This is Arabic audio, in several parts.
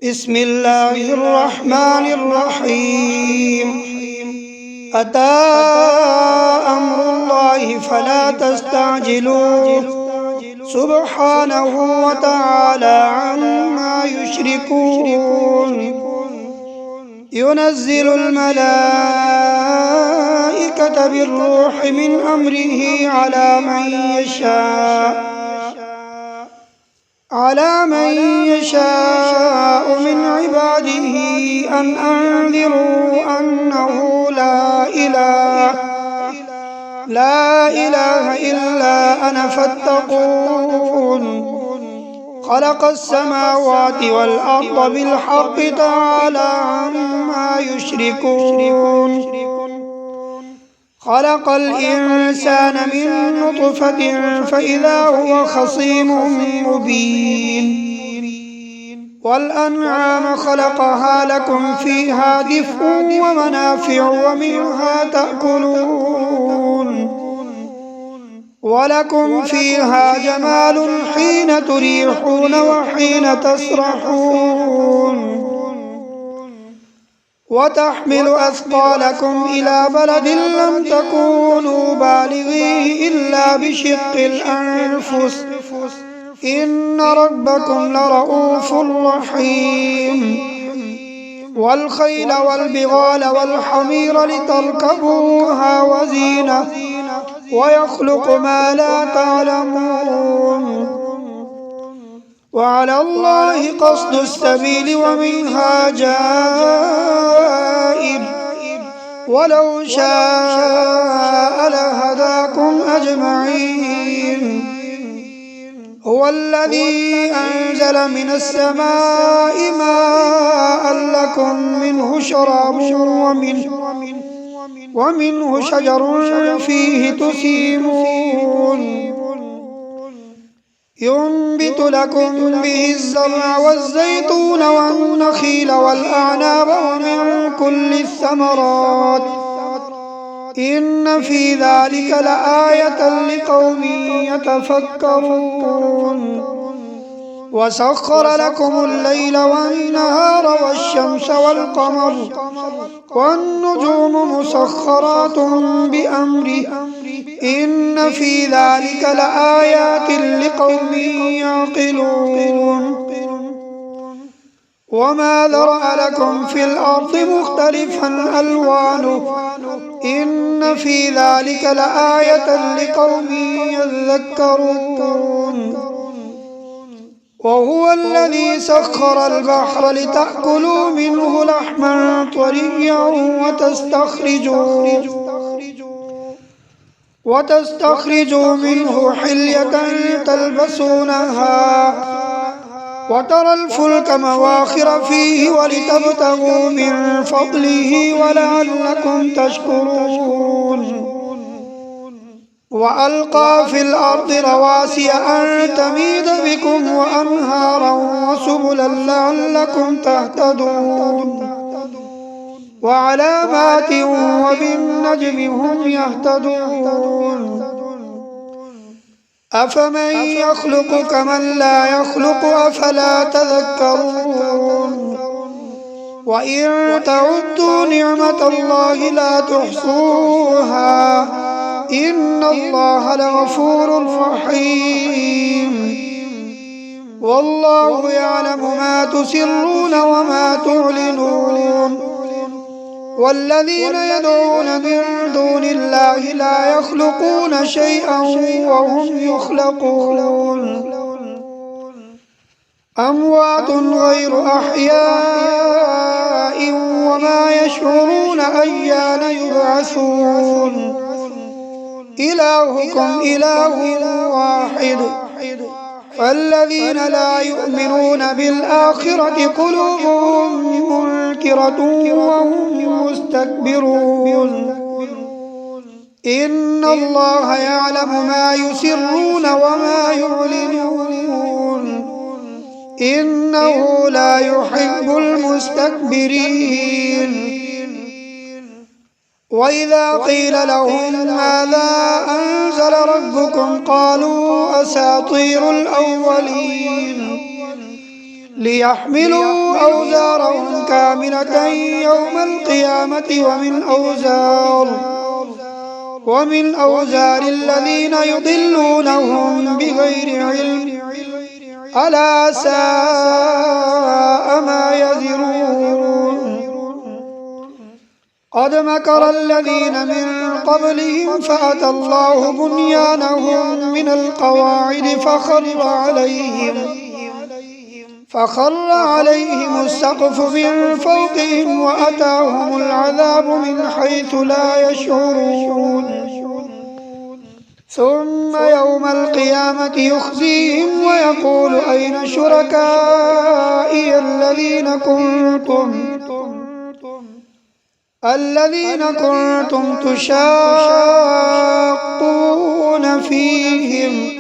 بسم الله الرحمن الرحيم. أتى أمر الله فلا تستعجلوه سبحانه وتعالى عما يشركون. ينزل الملائكة بالروح من أمره على من يشاء من عباده أن أنذروا أنه لا إله إلا أنا فاتقون. خلق السماوات والأرض بالحق تعالى عما يشركون. خلق الإنسان من نطفة فإذا هو خصيم مبين. والأنعام خلقها لكم فيها دفء ومنافع ومنها تأكلون. ولكم فيها جمال حين تريحون وحين تسرحون. وتحمل أثقالكم إلى بلد لم تكونوا بالغيه إلا بشق الأنفس إن ربكم لرؤوف رحيم. والخيل والبغال والحمير لتركبوها وزينة ويخلق ما لا تعلمون. وعلى الله قصد السبيل ومنها جائر ولو شاء لهداكم أجمعين. هو الذي أنزل من السماء ماء لكم منه شراب ومنه شجر فيه تسيمون. ينبت لكم به الزرع والزيتون والنخيل والأعناب ومن كل الثمرات إن في ذلك لآية لقوم يتفكرون. وسخر لكم الليل والنهار والشمس والقمر والنجوم مسخرات بأمره إن في ذلك لآيات لقوم يعقلون. وما ذرأ لكم في الأرض مختلفا ألوانه إن في ذلك لآية لقوم يذكرون. وهو الذي سخر البحر لتأكلوا منه لحما طريا وتستخرجوا منه حلية تلبسونها وترى الفلك مواخر فيه ولتبتغوا من فضله ولعلكم تشكرون. وألقى في الأرض رواسي أن تميد بكم وأنهارا وسبلا لعلكم تهتدون. وعلامات وبالنجم هم يهتدون. أفمن يخلق كمن لا يخلق أفلا تذكرون. وإن تعدوا نعمة الله لا تحصوها إن الله لغفور رحيم. والله يعلم ما تسرون وما تعلنون. والذين يدعون من دون الله لا يخلقون شيئا وهم يخلقون. أموات غير أحياء وما يشعرون أيان يبعثون. إلهكم إله واحد فالذين لا يؤمنون بالآخرة قلوبهم منكرة وهم مستكبرون. إن الله يعلم ما يسرون وما يعلنون إنه لا يحب المستكبرين. وإذا قيل لهم ماذا أنزل ربكم قالوا أساطير الأولين ليحملوا أوزارهم كاملة يوم القيامة ومن أوزار الذين يضلونهم بغير علم ألا ساء ما يزرون قد مكر الذين من قبلهم فأتى الله بنيانهم من القواعد فخر عليهم السقف من فوقهم وأتاهم العذاب من حيث لا يشعرون ثم يوم القيامة يخزيهم ويقول أين شركائي الذين كنتم تشاقون فيهم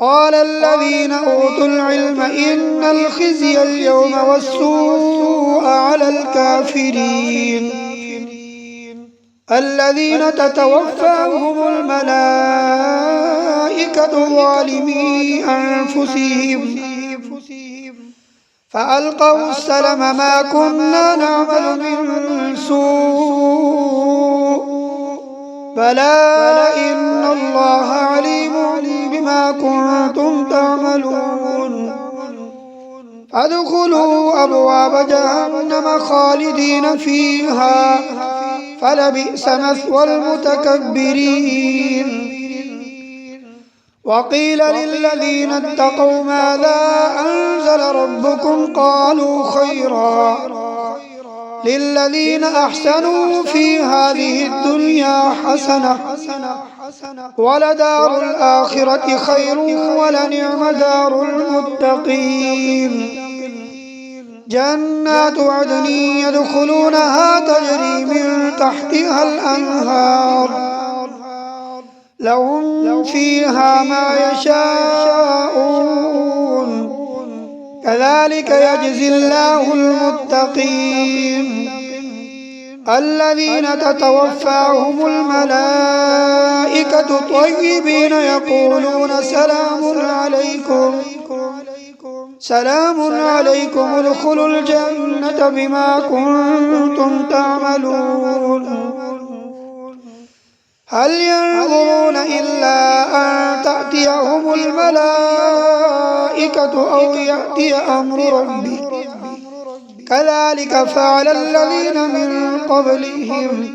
قال الذين أوتوا العلم إن الخزي اليوم والسوء على الكافرين الذين تتوفاهم الملائكة ظالمي أنفسهم فألقوا السلم ما كنا نعمل من سوء بلى إن الله عليم بما كنتم تعملون فادخلوا أبواب جهنم خالدين فيها فلبئس مثوى المتكبرين وقيل للذين اتقوا ماذا أنزل ربكم قالوا خيرا للذين أحسنوا في هذه الدنيا حسنة ولدار الآخرة خير ولنعم دار المتقين جنات عدن يدخلونها تجري من تحتها الأنهار لهم فيها ما يشاءون كذلك يجزي الله المتقين الذين تتوفاهم الملائكة طيبين يقولون سلام عليكم ادخلوا الجنة بما كنتم تعملون هل ينظرون إلا أن تأتيهم الملائكة أو يأتي أمر ربك كذلك فعل الذين من قبلهم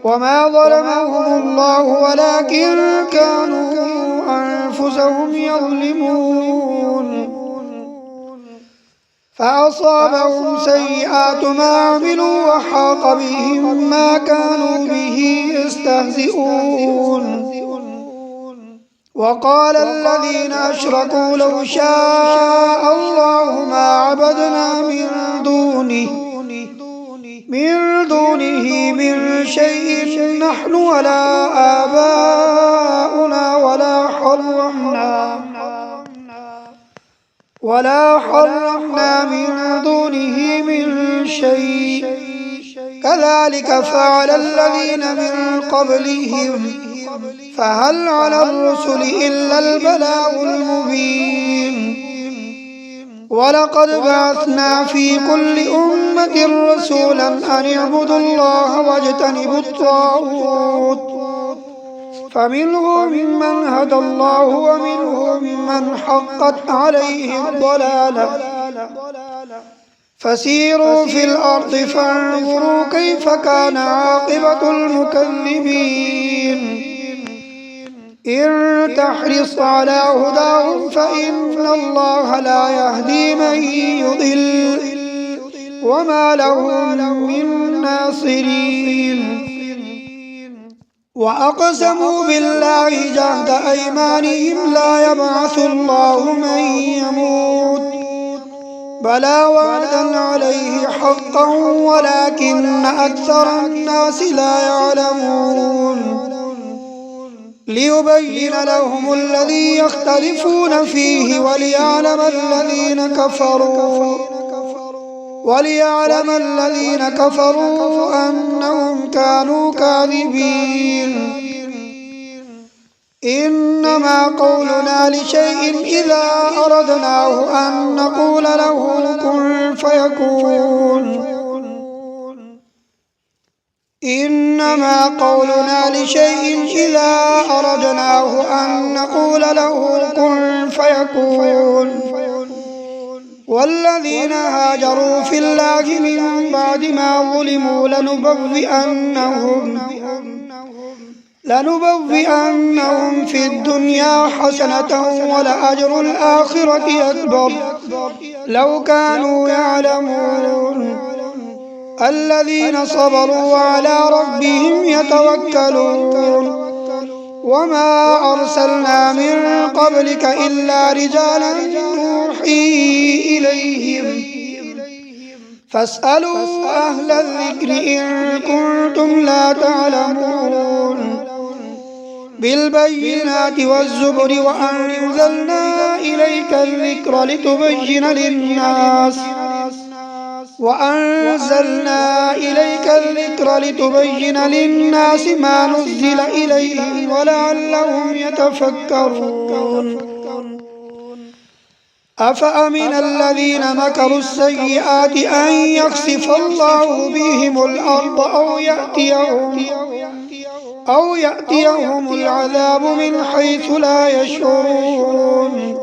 وما ظلمهم الله ولكن كانوا أنفسهم يظلمون فأصابهم سيئات ما عملوا وحاق بهم ما كانوا به يستهزئون وقال الذين أشركوا لو شاء الله ما عبدنا من دونه من شيء نحن ولا آباؤنا ولا حرمنا من دونه من شيء كذلك فعل الذين من قبلهم فهل على الرسل إلا البلاغ المبين ولقد بعثنا في كل أمة رسولا أن اعبدوا الله واجتنبوا الطاغوت فمنهم من هدى الله ومنهم من حقت عليه الضلالة فسيروا في الأرض فانظروا كيف كان عاقبة المكذبين إن تحرص على هداهم فإن الله لا يهدي من يضل وما لهم من ناصرين وأقسموا بالله جهد أيمانهم لا يبعث الله من يموت بلى وعدا عليه حقا ولكن أكثر الناس لا يعلمون ليبين لهم الذي يختلفون فيه وليعلم الذين كفروا أنهم كانوا كاذبين إنما قولنا لشيء إذا أردناه أن نقول له كن فيكون. إنما قولنا لشيء إذا أردناه أن نقول له كن فيكون. والذين هاجروا في الله من بعد ما ظلموا لنبوئنهم في الدنيا حسنة ولأجر الآخرة أكبر لو كانوا يعلمون. الذين صبروا وعلى ربهم يتوكلون. وما أرسلنا من قبلك إلا رجالا نوحي إليهم فاسألوا أهل الذكر إن كنتم لا تعلمون. بالبينات والزبر وأنزلنا إليك الذكر لتبين للناس ما نزل إليهم ولعلهم يتفكرون. أفأمن الذين مكروا السيئات أن يخسف الله بهم الأرض أو يأتيهم العذاب من حيث لا يشعرون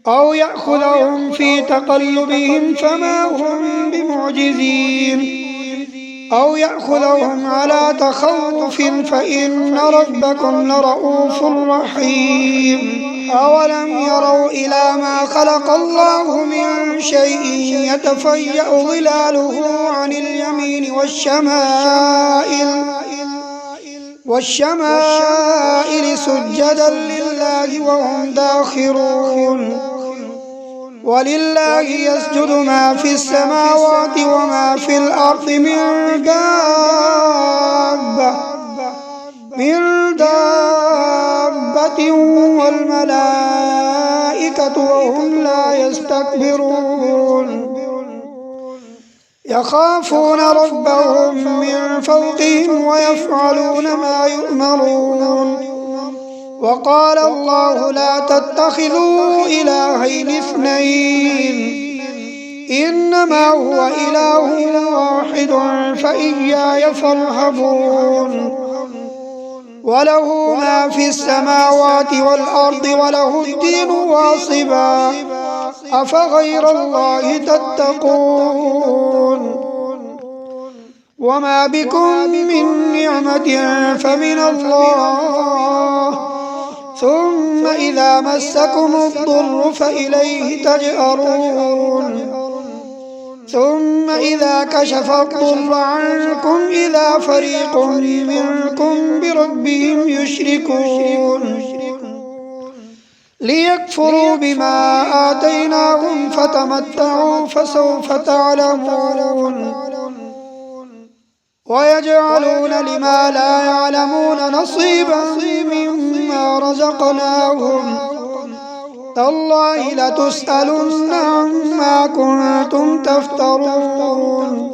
أو يأخذهم في تقلبهم فما هم بمعجزين أو يأخذهم على تخوف فإن ربكم لرؤوف رحيم. أولم يروا إلى ما خلق الله من شيء يتفيأ ظلاله عن اليمين والشمائل سجدا لله وهم داخرون. ولله يسجد ما في السماوات وما في الأرض من دابة والملائكة وهم لا يستكبرون يخافون ربهم من فوقهم ويفعلون ما يؤمرون. وقال الله لا تتخذوا إلهين اثنين إنما هو إله واحد فإياي فارهبون. وله ما في السماوات والأرض وله الدين واصبا أفغير الله تتقون. وما بكم من نعمة فمن الله ثم إذا مسكم الضر فإليه تجأرون. ثم إذا كشف الضر عنكم إذا فريق منكم بربهم يشركون ليكفروا بما آتيناهم فتمتعوا فسوف تعلمون. ويجعلون لما لا يعلمون نصيبا مما رزقناهم تالله لتسألن عما كنتم تفترون.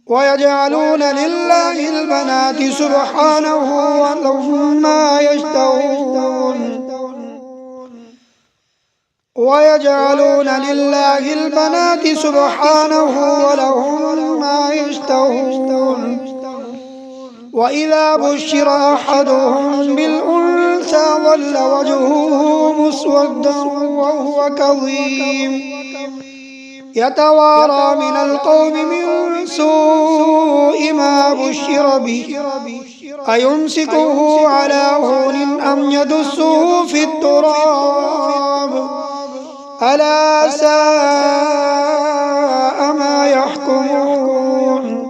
ويجعلون لله البنات سبحانه ولهم ما يشتهون. ويجعلون لله البنات سبحانه ولهم ما يشتهون. وإذا بشر أحدهم بالأنثى ظل وجهه مسودا وهو كظيم يتوارى من القوم من سوء ما بشر به أيمسكه على هون أم يدسه في التراب ألا ساء ما يحكمون.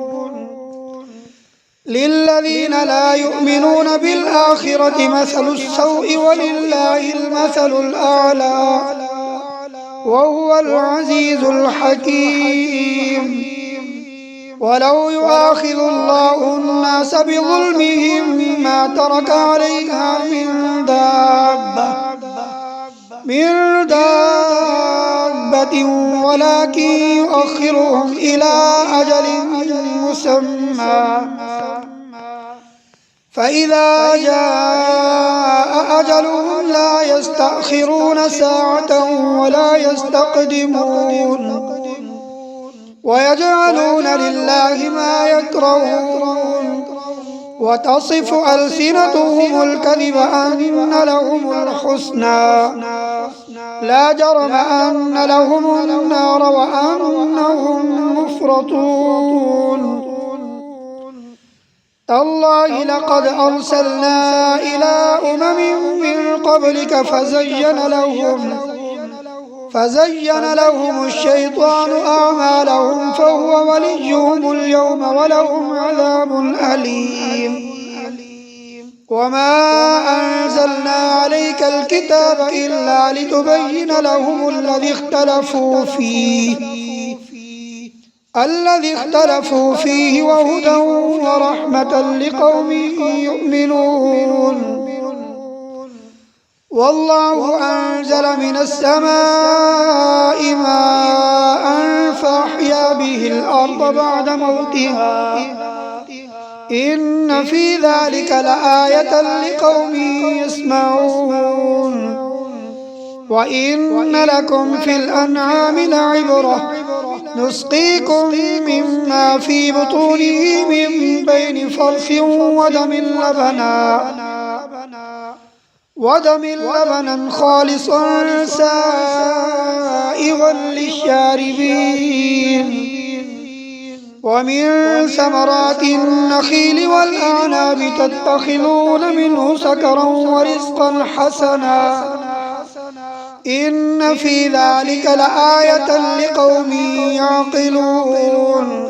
للذين لا يؤمنون بالآخرة مثل السوء ولله المثل الأعلى وهو العزيز الحكيم. ولو يؤاخذ الله الناس بظلمهم ما ترك عليها من دابة ولكن يؤخرهم إلى أجل مسمى فإذا جاء أجلهم لا يستأخرون ساعة ولا يستقدمون ويجعلون لله ما يكرهون وتصف ألسنتهم الكذب أن لهم الحسنى لا جرم أن لهم النار وأنهم مفرطون تالله لقد أرسلنا إلى من قبلك فزين لهم الشيطان أعمالهم فهو وليهم اليوم ولهم عذاب أليم وما أنزلنا عليك الكتاب إلا لتبين لهم الذي اختلفوا فيه وهدى ورحمة لقوم يؤمنون والله أنزل من السماء ماء فأحيا به الأرض بعد موتها إن في ذلك لآية لقوم يسمعون وإن لكم في الأنعام لعبرة نسقيكم مما في بطونه من بين فرث ودم لبنا خالصا سائغا للشاربين ومن ثمرات النخيل والأعناب تتخذون منه سكرا ورزقا حسنا إن في ذلك لآية لقوم يعقلون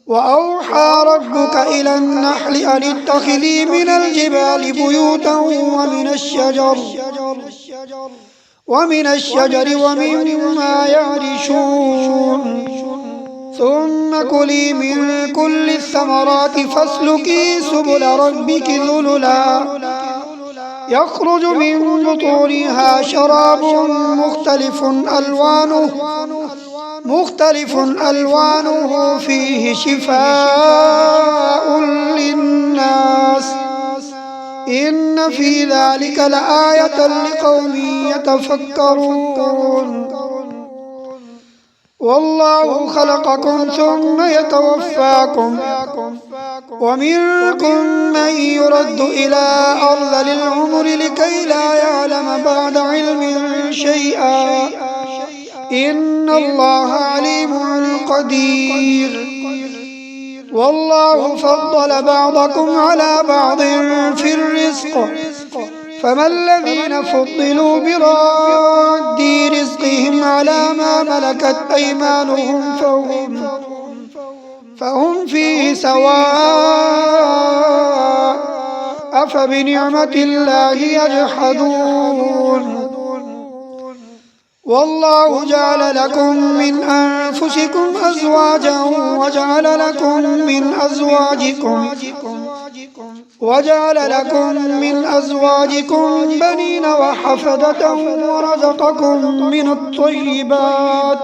وأوحى ربك إلى النحل أن اتخذي من الجبال بيوتا ومن الشجر ومما يعرشون ثم كلي من كل الثمرات فاسلكي سبل ربك ذللا يخرج من بطونها شراب مختلف ألوانه فيه شفاء للناس إن في ذلك لآية لقوم يتفكرون والله خلقكم ثم يتوفاكم ومنكم من يرد إلى أرذل العمر لكي لا يعلم بعد علم شيئا إن الله عليم قدير والله فضل بعضكم على بعض في الرزق فما الذين فضلوا براد رزقهم على ما ملكت أيمانهم فهم فيه سواء أفبنعمة الله يجحدون والله جعل لكم من أنفسكم أزواجا وجعل لكم من أزواجكم بنين وحفدة ورزقكم من الطيبات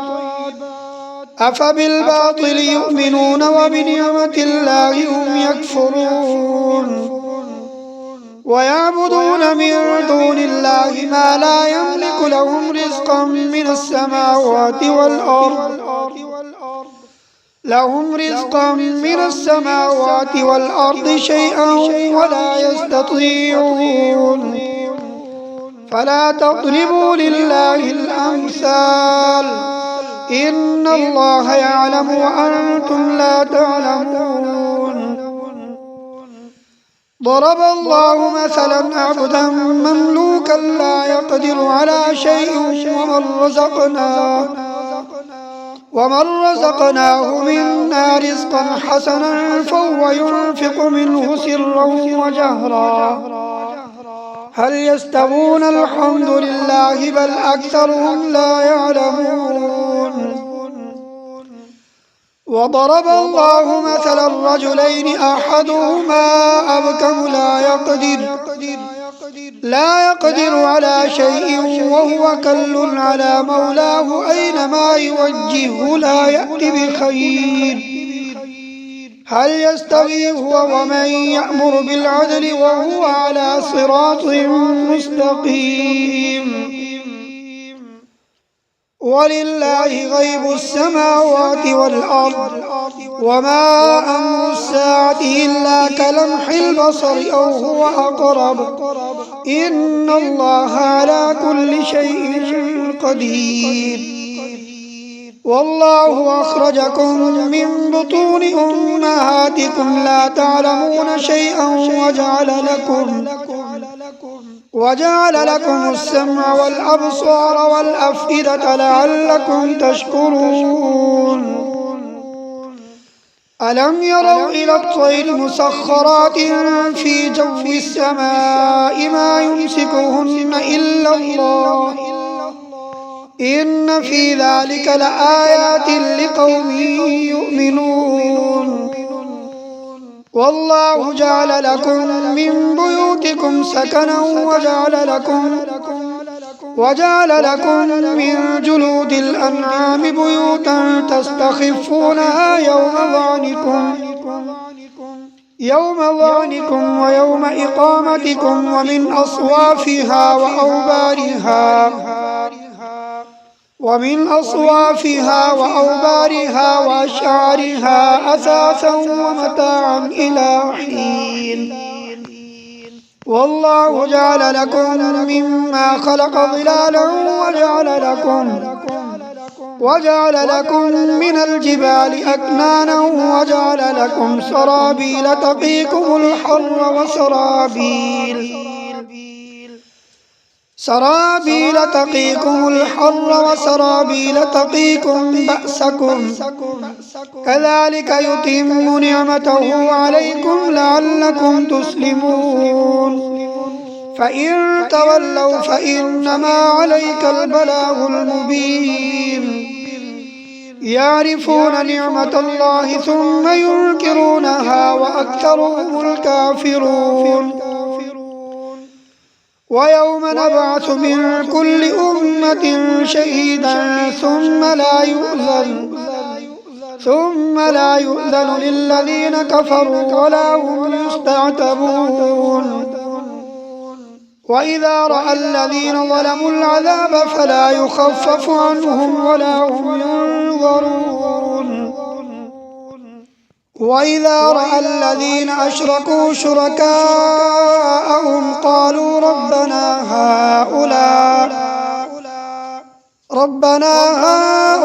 أفبالباطل يؤمنون وبنعمة الله هم يكفرون ويعبدون من دون الله ما لا يملك لهم رزقا من السماوات والأرض شيئا ولا يستطيعون فلا تضربوا لله الأمثال إن الله يعلم وأنتم لا تعلمون ضرب الله مثلا عبدا مملوكا لا يقدر على شيء ومن رزقناه منا رزقا حسنا فهو ينفق منه سرا وجهرا هل يستوون الحمد لله بل أكثرهم لا يعلمون وضرب الله مثلا رجلين أحدهما أبكم لا يقدر على شيء وهو كل على مولاه أينما يوجهه لا يأتي بخير هل يستوي هو ومن يأمر بالعدل وهو على صراط مستقيم؟ ولله غيب السماوات والأرض وما أمر الساعة إلا كلمح البصر أو هو أقرب إن الله على كل شيء قدير. والله أخرجكم من بطون أمهاتكم لا تعلمون شيئا وجعل لكم السمع والأبصار والأفئدة لعلكم تشكرون. ألم يروا إلى الطير مسخرات في جو السماء ما يمسكهن إلا الله إن في ذلك لآيات لقوم يؤمنون. والله جعل لكم من بيوتكم سكنا وجعل لكم من جلود الأنعام بيوتا تستخفونها يوم ظعنكم ويوم إقامتكم ومن أصوافها وأوبارها وأشعارها أثاثا ومتاعا إلى حين. والله جعل لكم مما خلق ظلالا وجعل لكم من الجبال أكنانا وجعل لكم سرابيل تقيكم الحر وسرابيل تقيكم بأسكم كذلك يتم نعمته عليكم لعلكم تسلمون. فإن تولوا فإنما عليك البلاغ المبين. يعرفون نعمة الله ثم ينكرونها وأكثرهم الكافرون. ويوم نبعث من كل أمة شهيدا ثم لا يؤذن للذين كفروا ولا هم يستعتبون. وإذا رأى الذين ظلموا العذاب فلا يخفف عنهم ولا هم ينظرون. وإذا رأى الذين أشركوا شركاءهم قالوا ربنا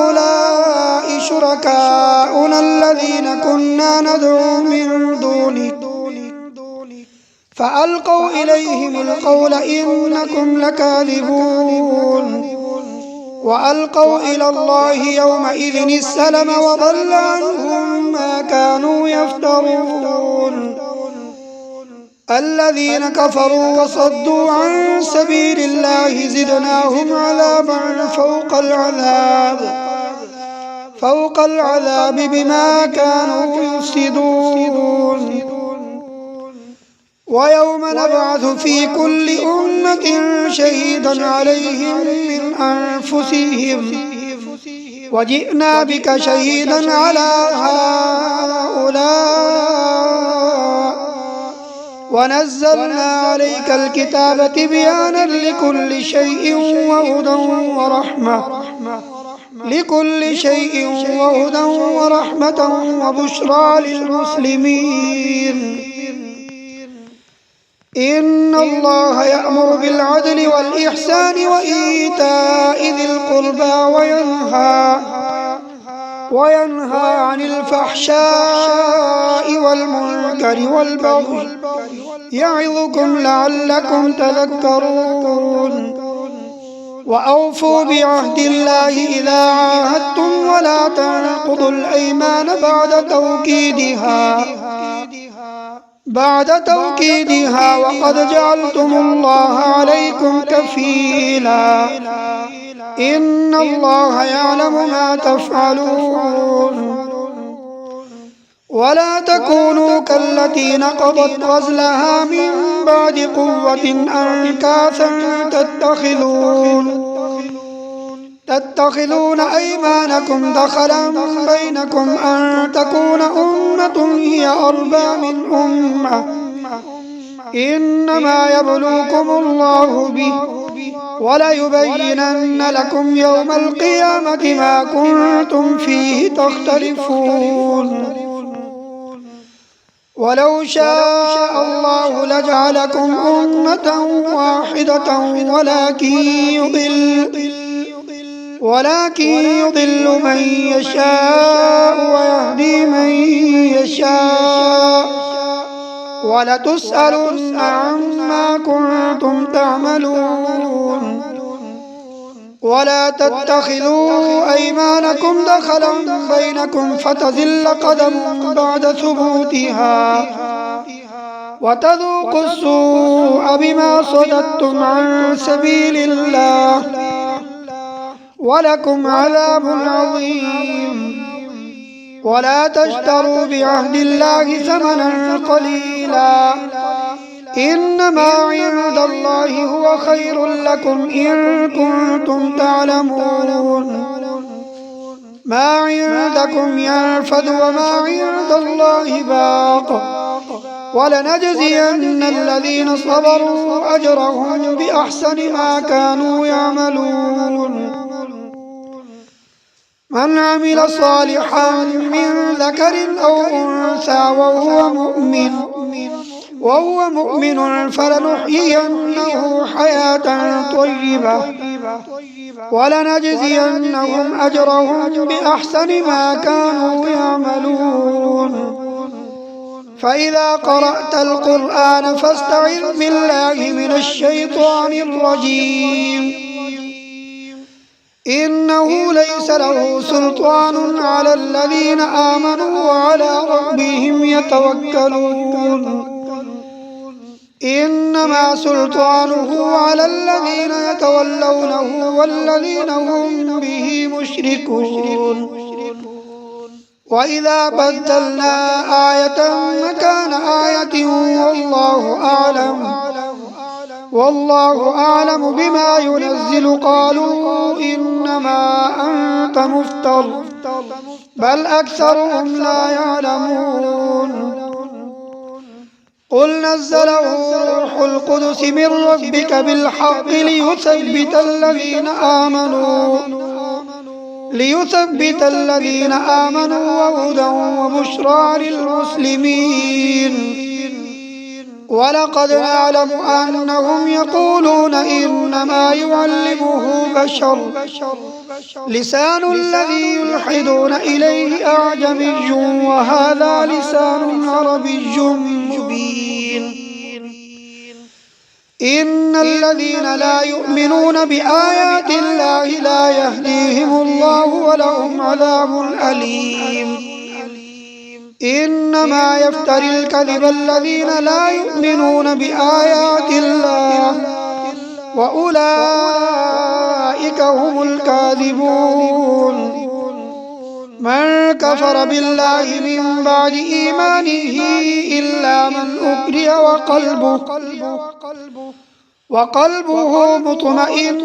هؤلاء شركاؤنا الذين كنا ندعو من دونك فألقوا إليهم القول إنكم لكاذبون. وألقوا إلى الله يومئذ السلم وضل عنهم ما كانوا يفترون. الذين كفروا وصدوا عن سبيل الله زدناهم عذابا فوق العذاب بما كانوا يفسدون. ويوم نبعث في كل أمة شهيدا عليهم من أنفسهم وجئنا بك شهيدا على هؤلاء ونزلنا عليك الكتاب تبيانا لكل شيء وهدى ورحمة وبشرى للمسلمين. إن الله يأمر بالعدل والإحسان وإيتاء ذي القربى وينهى عن الفحشاء والمنكر والبغي يعظكم لعلكم تذكرون. وأوفوا بعهد الله إذا عاهدتم ولا تنقضوا الأيمان بعد توكيدها وقد جعلتم الله عليكم كفيلا إن الله يعلم ما تفعلون. ولا تكونوا كالتي نقضت غزلها من بعد قوة أنكاثا تتخذون أيمانكم دخلا بينكم أن تكون أمة هي أربى من أمة إنما يبلوكم الله به وليبينن لكم يوم القيامة ما كنتم فيه تختلفون ولو شاء الله لجعلكم أمة واحدة ولكن يضل من يشاء ويهدي من يشاء ولتسألن عما كنتم تعملون ولا تتخذوا أيمانكم دخلا بينكم فتزل قدم بعد ثبوتها وتذوقوا السوء بما صددتم عن سبيل الله ولكم عذاب عظيم ولا تشتروا بعهد الله ثمنا قليلا إنما عند الله هو خير لكم إن كنتم تعلمون ما عندكم ينفد وما عند الله باق ولنجزين الذين صبروا أجرهم بأحسن ما كانوا يعملون من عمل صالحا من ذكر أو أنثى وهو مؤمن فلنحيينه حياة طيبة ولنجزينهم أجرهم بأحسن ما كانوا يعملون فإذا قرأت القرآن فاستعذ بالله من الشيطان الرجيم إنه ليس له سلطان على الذين آمنوا وعلى ربهم يتوكلون إنما سلطانه على الذين يتولونه والذين هم به مشركون وإذا بدلنا آية مكان آية والله أعلم بما ينزل قالوا إنما أنت مفتر بل أكثرهم لا يعلمون قل نزله روح القدس من ربك بالحق ليثبت الذين آمنوا وهدى وبشرى للمسلمين ولقد نعلم أنهم يقولون إنما يعلمه بشر لسان الذي يلحدون إليه أعجمي وهذا لسان عربي مبين إن الذين لا يؤمنون بآيات الله لا يهديهم الله ولهم عذاب أليم إنما يفتري الكذب الذين لا يؤمنون بآيات الله وأولئك هم الكاذبون من كفر بالله من بعد إيمانه إلا من أكره وقلبه مطمئن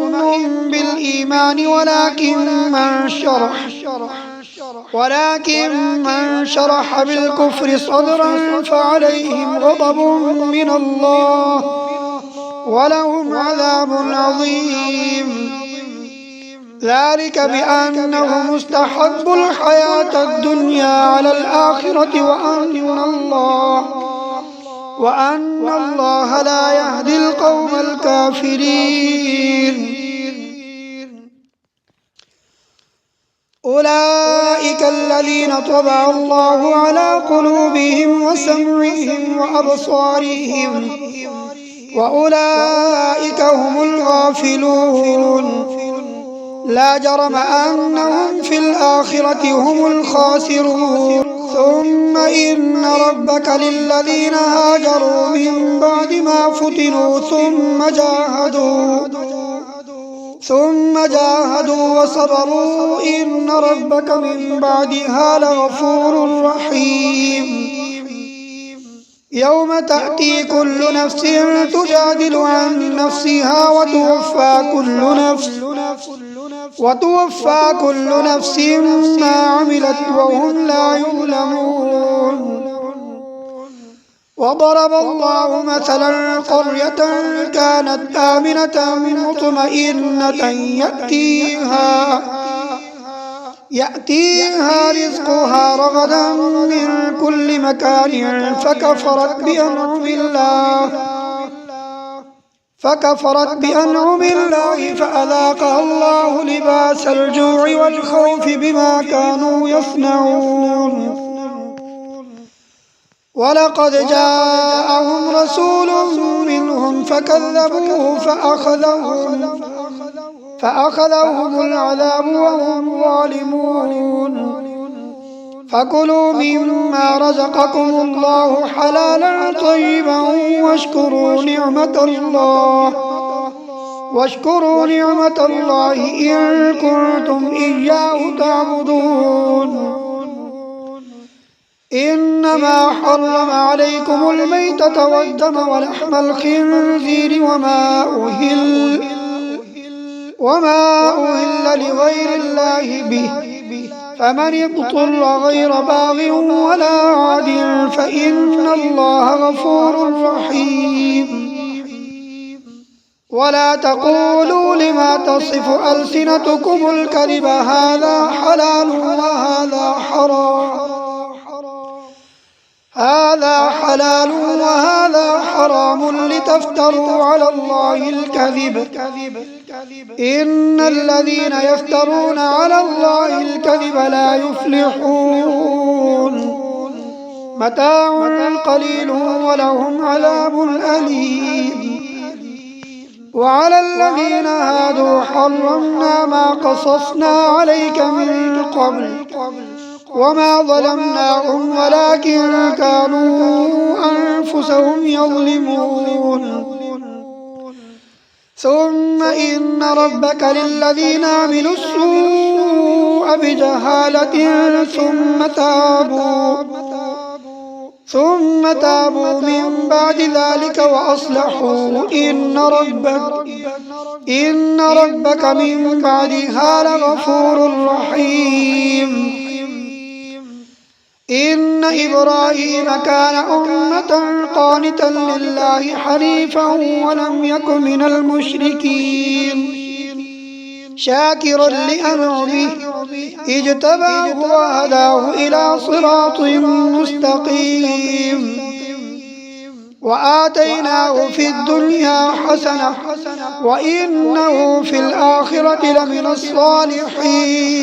بالإيمان ولكن من شرح بالكفر صدرا فعليهم غضب من الله ولهم عذاب عظيم ذلك بأنهم استحبوا الحياة الدنيا على الآخرة وأن الله لا يهدي القوم الكافرين أولئك الذين طبع الله على قلوبهم وسمعهم وأبصارهم وأولئك هم الغافلون لا جرم أنهم في الآخرة هم الخاسرون ثم إن ربك للذين هاجروا من بعد ما فتنوا ثم جاهدوا وصبروا إن ربك من بعدها لغفور رحيم يوم تأتي كل نفس تجادل عن نفسها وتوفى وتوفى كل نفس ما عملت وهم لا يظلمون. وضرب الله مثلا قرية كانت آمنة مطمئنة يأتيها رزقها رغدا من كل مكان فكفرت بأنعم الله فأذاقها الله لباس الجوع والخوف بما كانوا يصنعون. ولقد جاءهم رسول منهم فكذبوه فأخذهم العذاب وهم ظالمون. فكلوا مما رزقكم الله حلالا طيبا واشكروا نعمة الله إن كنتم إياه تعبدون. إنما حرم عليكم الميتة والدم ولحم الخنزير وما أهل لغير الله به، فمن اضطر غير باغ ولا عاد فإن الله غفور رحيم. ولا تقولوا لما تصف ألسنتكم الكذب هذا حلال وهذا حرام لتفتروا على الله الكذب. إن الذين يفترون على الله الكذب لا يفلحون. متاع قليل ولهم عذاب أليم. وعلى الذين هادوا حرمنا ما قصصنا عليك من قبل وما ظلمناهم ولكن كانوا أنفسهم يظلمون. ثم إن ربك للذين عملوا السوء بجهالة ثم تابوا من بعد ذلك وأصلحوا إن ربك من بعدها لغفور رحيم. إن إبراهيم كان أمة قانتا لله حنيفا ولم يك من المشركين شاكرا لأنعمه اجتباه وهداه إلى صراط مستقيم. وآتيناه في الدنيا حسنة وإنه في الآخرة لمن الصالحين.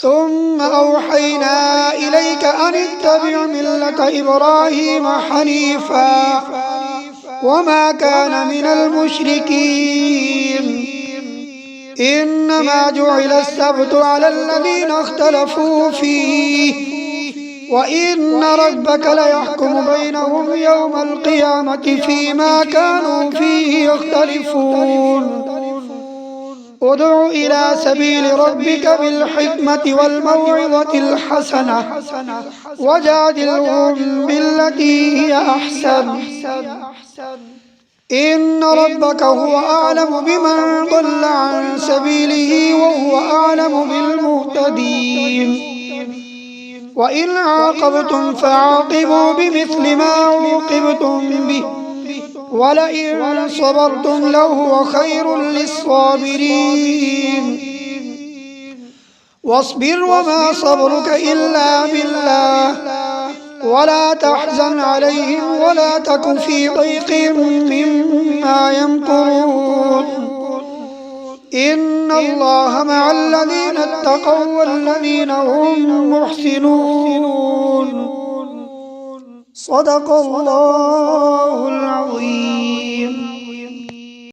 ثم أوحينا إليك أن اتبع ملة إبراهيم حنيفا وما كان من المشركين. إنما جعل السبت على الذين اختلفوا فيه وإن ربك ليحكم بينهم يوم القيامة فيما كانوا فيه يختلفون. ادع إلى سبيل ربك بالحكمة والموعظة الحسنة وجادلهم بالتي هي أحسن. إن ربك هو أعلم بمن ضل عن سبيله وهو أعلم بالمهتدين. وإن عاقبتم فعاقبوا بمثل ما عوقبتم به ولئن صبرتم لهو خير للصابرين. واصبر وما صبرك إلا بالله ولا تحزن عليهم ولا تك في ضيق مما يمكرون. إن الله مع الذين اتقوا والذين هم محسنون. صدق الله